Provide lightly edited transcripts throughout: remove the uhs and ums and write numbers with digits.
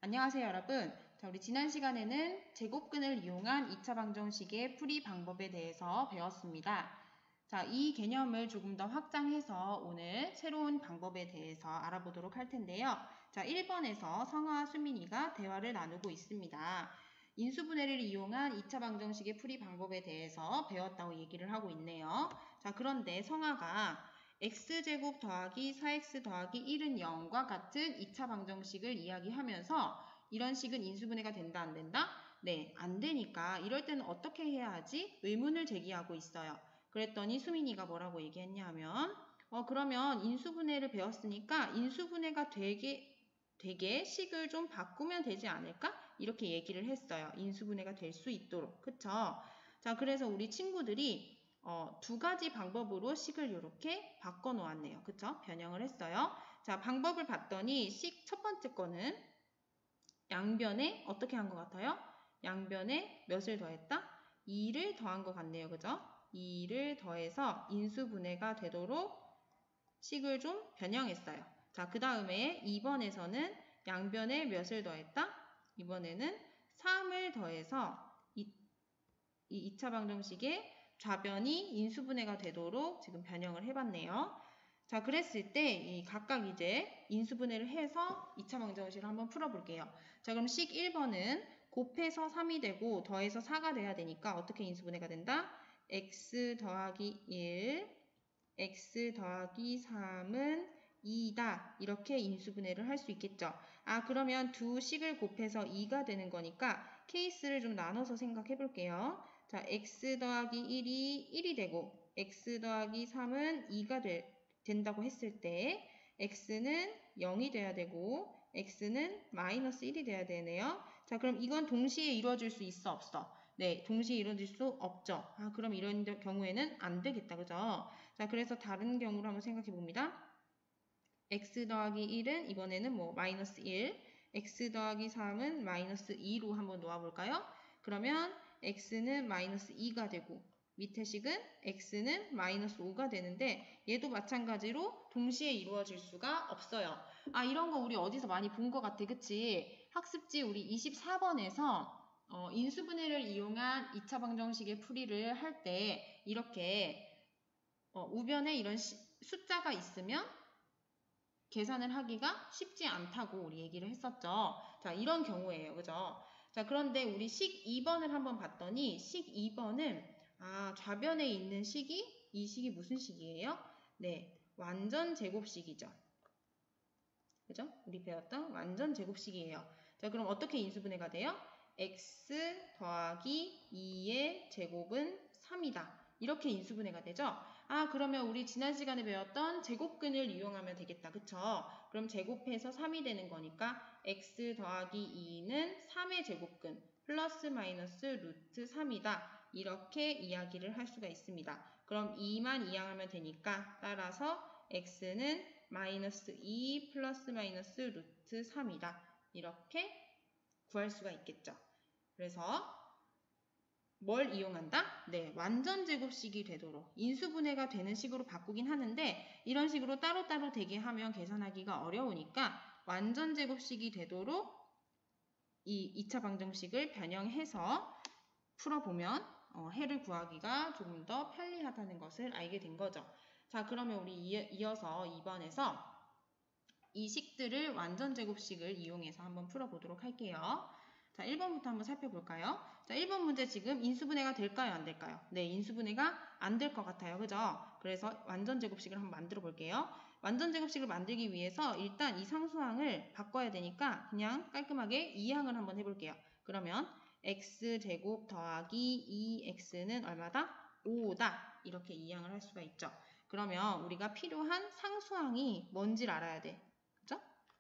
안녕하세요, 여러분. 자, 우리 지난 시간에는 제곱근을 이용한 2차 방정식의 풀이 방법에 대해서 배웠습니다. 자, 이 개념을 조금 더 확장해서 오늘 새로운 방법에 대해서 알아보도록 할 텐데요. 자, 1번에서 성화와 수민이가 대화를 나누고 있습니다. 인수분해를 이용한 2차 방정식의 풀이 방법에 대해서 배웠다고 얘기를 하고 있네요. 자, 그런데 성화가 x제곱 더하기 4x 더하기 1은 0과 같은 2차 방정식을 이야기하면서 이런 식은 인수분해가 된다, 안 된다? 네, 안 되니까 이럴 때는 어떻게 해야 하지? 의문을 제기하고 있어요. 그랬더니 수민이가 뭐라고 얘기했냐 하면 그러면 인수분해를 배웠으니까 인수분해가 되게 식을 좀 바꾸면 되지 않을까? 이렇게 얘기를 했어요. 인수분해가 될 수 있도록. 그쵸? 자, 그래서 우리 친구들이 두 가지 방법으로 식을 이렇게 바꿔 놓았네요. 그쵸? 변형을 했어요. 자, 방법을 봤더니 식 첫 번째 거는 양변에 어떻게 한 것 같아요? 양변에 몇을 더했다? 2를 더한 것 같네요. 그죠? 2를 더해서 인수분해가 되도록 식을 좀 변형했어요. 자, 그 다음에 2번에서는 양변에 몇을 더했다? 이번에는 3을 더해서 이 2차 방정식의 좌변이 인수분해가 되도록 지금 변형을 해봤네요. 자, 그랬을 때 각각 이제 인수분해를 해서 2차 방정식을 한번 풀어볼게요. 자, 그럼 식 1번은 곱해서 3이 되고 더해서 4가 돼야 되니까 어떻게 인수분해가 된다? x 더하기 1, x 더하기 3은 2다. 이렇게 인수분해를 할 수 있겠죠. 아, 그러면 두 식을 곱해서 2가 되는 거니까 케이스를 좀 나눠서 생각해 볼게요. 자, x 더하기 1이 1이 되고 x 더하기 3은 2가 된다고 했을 때 x는 0이 돼야 되고 x는 마이너스 1이 돼야 되네요. 자, 그럼 이건 동시에 이루어질 수 있어, 없어? 네, 동시에 이루어질 수 없죠. 아, 그럼 이런 경우에는 안 되겠다. 그죠? 자, 그래서 다른 경우로 한번 생각해 봅니다. x 더하기 1은 이번에는 뭐 마이너스 1, x 더하기 3은 마이너스 2로 한번 놓아볼까요? 그러면 x는 마이너스 2가 되고 밑에 식은 x는 마이너스 5가 되는데 얘도 마찬가지로 동시에 이루어질 수가 없어요. 아, 이런 거 우리 어디서 많이 본 것 같아. 그치? 학습지 우리 24번에서 인수분해를 이용한 2차 방정식의 풀이를 할 때 이렇게 우변에 이런 숫자가 있으면 계산을 하기가 쉽지 않다고 우리 얘기를 했었죠. 자, 이런 경우예요. 그죠? 자, 그런데 우리 식 2번을 한번 봤더니 식 2번은 좌변에 있는 식이 이 식이 무슨 식이에요? 네, 완전 제곱식이죠. 그죠? 우리 배웠던 완전 제곱식이에요. 자, 그럼 어떻게 인수분해가 돼요? x 더하기 2의 제곱은 3이다. 이렇게 인수분해가 되죠? 아, 그러면 우리 지난 시간에 배웠던 제곱근을 이용하면 되겠다. 그쵸? 그럼 제곱해서 3이 되는 거니까 x 더하기 2는 3의 제곱근 플러스 마이너스 루트 3이다. 이렇게 이야기를 할 수가 있습니다. 그럼 2만 이항하면 되니까 따라서 x는 마이너스 2 플러스 마이너스 루트 3이다. 이렇게 구할 수가 있겠죠. 그래서 뭘 이용한다? 네, 완전 제곱식이 되도록 인수분해가 되는 식으로 바꾸긴 하는데 이런 식으로 따로따로 되게 하면 계산하기가 어려우니까 완전 제곱식이 되도록 이 2차 방정식을 변형해서 풀어보면 해를 구하기가 조금 더 편리하다는 것을 알게 된 거죠. 자, 그러면 우리 이어서 2번에서 이 식들을 완전 제곱식을 이용해서 한번 풀어보도록 할게요. 자, 1번부터 한번 살펴볼까요? 자, 1번 문제 지금 인수분해가 될까요? 안 될까요? 네, 인수분해가 안 될 것 같아요. 그죠? 그래서 완전 제곱식을 한번 만들어 볼게요. 완전 제곱식을 만들기 위해서 일단 이 상수항을 바꿔야 되니까 그냥 깔끔하게 2항을 한번 해볼게요. 그러면 x제곱 더하기 2x는 얼마다? 5다. 이렇게 2항을 할 수가 있죠. 그러면 우리가 필요한 상수항이 뭔지를 알아야 돼. 그죠?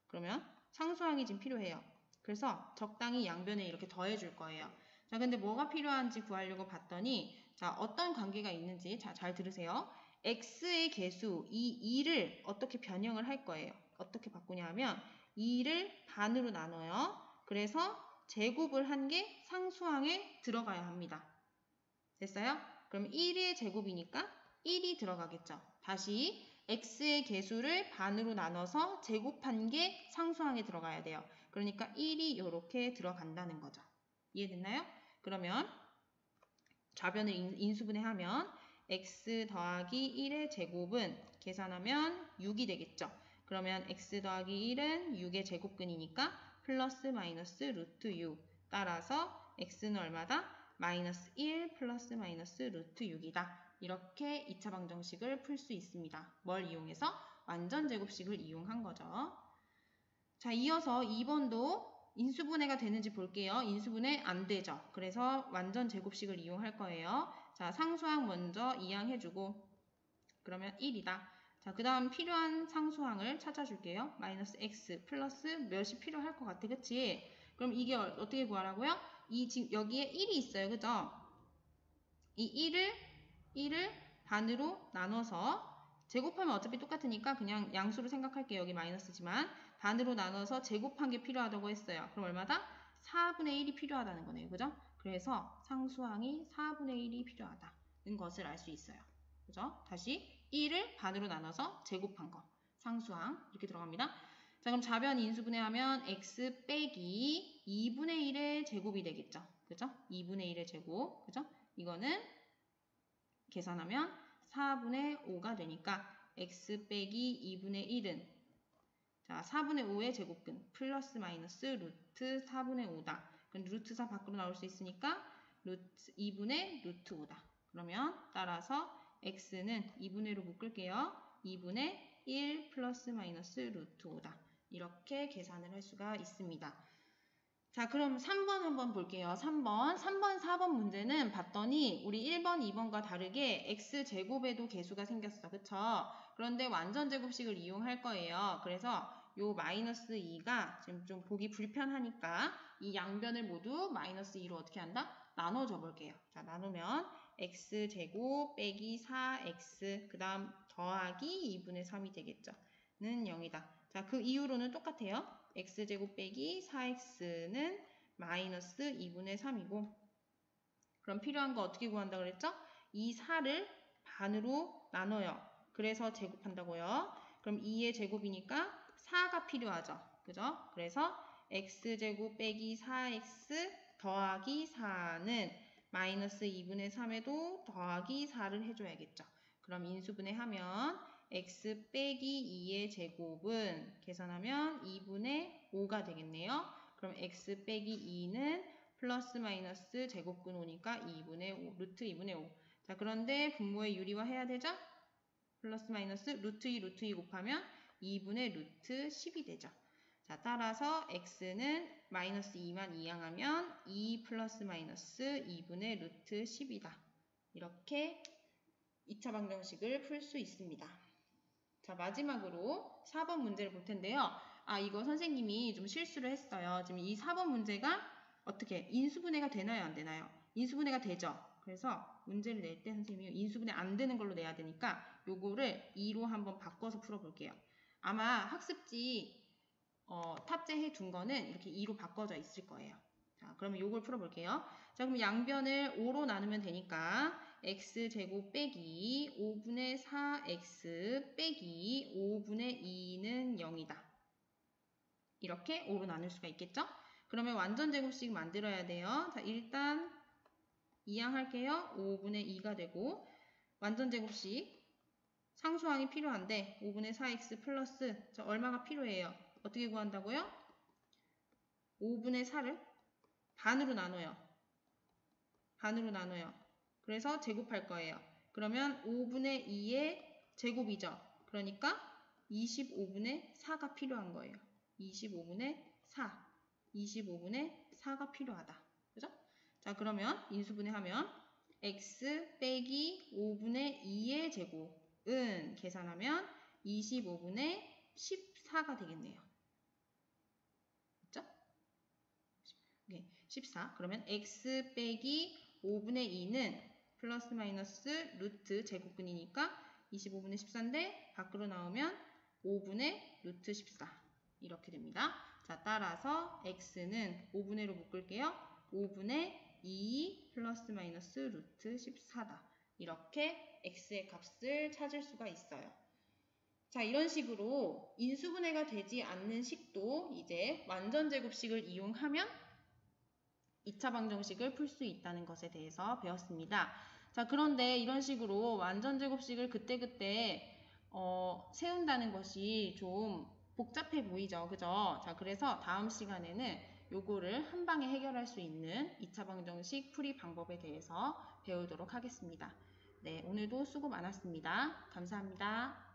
그러면 상수항이 지금 필요해요. 그래서 적당히 양변에 이렇게 더해줄 거예요. 자, 근데 뭐가 필요한지 구하려고 봤더니 자, 어떤 관계가 있는지 잘 들으세요. x의 개수, 이 2를 어떻게 변형을 할 거예요. 어떻게 바꾸냐 하면 2를 반으로 나눠요. 그래서 제곱을 한 게 상수항에 들어가야 합니다. 됐어요? 그럼 1의 제곱이니까 1이 들어가겠죠. 다시 x의 개수를 반으로 나눠서 제곱한 게 상수항에 들어가야 돼요. 그러니까 1이 이렇게 들어간다는 거죠. 이해됐나요? 그러면 좌변을 인수분해하면 x 더하기 1의 제곱은 계산하면 6이 되겠죠. 그러면 x 더하기 1은 6의 제곱근이니까 플러스 마이너스 루트 6. 따라서 x는 얼마다? 마이너스 1 플러스 마이너스 루트 6이다. 이렇게 2차 방정식을 풀 수 있습니다. 뭘 이용해서? 완전 제곱식을 이용한 거죠. 자, 이어서 2번도 인수분해가 되는지 볼게요. 인수분해 안 되죠. 그래서 완전 제곱식을 이용할 거예요. 자, 상수항 먼저 이항해주고 그러면 1이다. 자, 그 다음 필요한 상수항을 찾아줄게요. 마이너스 x 플러스 몇이 필요할 것 같아. 그치? 그럼 이게 어떻게 구하라고요? 지금 여기에 1이 있어요. 그죠? 이 1을 반으로 나눠서 제곱하면 어차피 똑같으니까 그냥 양수로 생각할게요. 여기 마이너스지만 반으로 나눠서 제곱한 게 필요하다고 했어요. 그럼 얼마다? 4분의 1이 필요하다는 거네요. 그죠? 그래서 상수항이 4분의 1이 필요하다는 것을 알 수 있어요. 그죠? 다시 1을 반으로 나눠서 제곱한 거. 상수항 이렇게 들어갑니다. 자, 그럼 좌변 인수분해하면 x 빼기 2분의 1의 제곱이 되겠죠. 그죠? 2분의 1의 제곱. 그죠? 이거는 계산하면 4분의 5가 되니까 x 빼기 2분의 1은 자 4분의 5의 제곱근 플러스 마이너스 루트 4분의 5다. 그럼 루트 4 밖으로 나올 수 있으니까 루트 2분의 루트 5다. 그러면 따라서 x는 2분의로 묶을게요. 2분의 1 플러스 마이너스 루트 5다. 이렇게 계산을 할 수가 있습니다. 자, 그럼 3번 한번 볼게요. 3번, 4번 문제는 봤더니 우리 1번, 2번과 다르게 x제곱에도 개수가 생겼어. 그쵸? 그런데 완전 제곱식을 이용할 거예요. 그래서 요 마이너스 2가 지금 좀 보기 불편하니까 이 양변을 모두 마이너스 2로 어떻게 한다? 나눠줘 볼게요. 자, 나누면 x제곱 빼기 4x 그 다음 더하기 2분의 3이 되겠죠. 는 0이다. 자, 그 이후로는 똑같아요. x제곱 빼기 4x는 마이너스 2분의 3이고 그럼 필요한 거 어떻게 구한다 그랬죠? 이 4를 반으로 나눠요. 그래서 제곱한다고요. 그럼 2의 제곱이니까 4가 필요하죠. 그죠? 그래서 x제곱 빼기 4x 더하기 4는 마이너스 2분의 3에도 더하기 4를 해줘야겠죠. 그럼 인수분해하면 x 빼기 2의 제곱은 계산하면 2분의 5가 되겠네요. 그럼 x 빼기 2는 플러스 마이너스 제곱근 5니까 2분의 5, 루트 2분의 5. 자, 그런데 분모의 유리화 해야 되죠? 플러스 마이너스 루트 2 곱하면 2분의 루트 10이 되죠. 자, 따라서 x는 마이너스 2만 이항하면 2 플러스 마이너스 2분의 루트 10이다. 이렇게 2차 방정식을 풀 수 있습니다. 자, 마지막으로 4번 문제를 볼 텐데요. 아, 이거 선생님이 좀 실수를 했어요. 지금 이 4번 문제가 어떻게 인수분해가 되나요? 안 되나요? 인수분해가 되죠. 그래서 문제를 낼 때 선생님이 인수분해 안 되는 걸로 내야 되니까 요거를 2로 한번 바꿔서 풀어볼게요. 아마 학습지 탑재해 둔 거는 이렇게 2로 바꿔져 있을 거예요. 자, 그러면 요걸 풀어볼게요. 자, 그럼 양변을 5로 나누면 되니까 x제곱 빼기 5분의 4x 빼기 5분의 2는 0이다. 이렇게 5로 나눌 수가 있겠죠? 그러면 완전 제곱식 만들어야 돼요. 자, 일단 이항할게요. 5분의 2가 되고 완전 제곱식 상수항이 필요한데 5분의 4x 플러스 자, 얼마가 필요해요? 어떻게 구한다고요? 5분의 4를 반으로 나눠요. 반으로 나눠요. 그래서 제곱할 거예요. 그러면 5분의 2의 제곱이죠. 그러니까 25분의 4가 필요한 거예요. 25분의 4. 25분의 4가 필요하다. 그죠? 자, 그러면 인수분해하면 x 빼기 5분의 2의 제곱은 계산하면 25분의 14가 되겠네요. 그죠? 네, 14. 그러면 x 빼기 5분의 2는 플러스 마이너스 루트 제곱근이니까 25분의 14인데 밖으로 나오면 5분의 루트 14 이렇게 됩니다. 자, 따라서 x는 5분의로 묶을게요. 5분의 2 플러스 마이너스 루트 14다. 이렇게 x의 값을 찾을 수가 있어요. 자, 이런 식으로 인수분해가 되지 않는 식도 이제 완전제곱식을 이용하면 2차 방정식을 풀 수 있다는 것에 대해서 배웠습니다. 자, 그런데 이런 식으로 완전제곱식을 그때그때 세운다는 것이 좀 복잡해 보이죠. 그죠? 자, 그래서 다음 시간에는 요거를 한 방에 해결할 수 있는 2차 방정식 풀이 방법에 대해서 배우도록 하겠습니다. 네, 오늘도 수고 많았습니다. 감사합니다.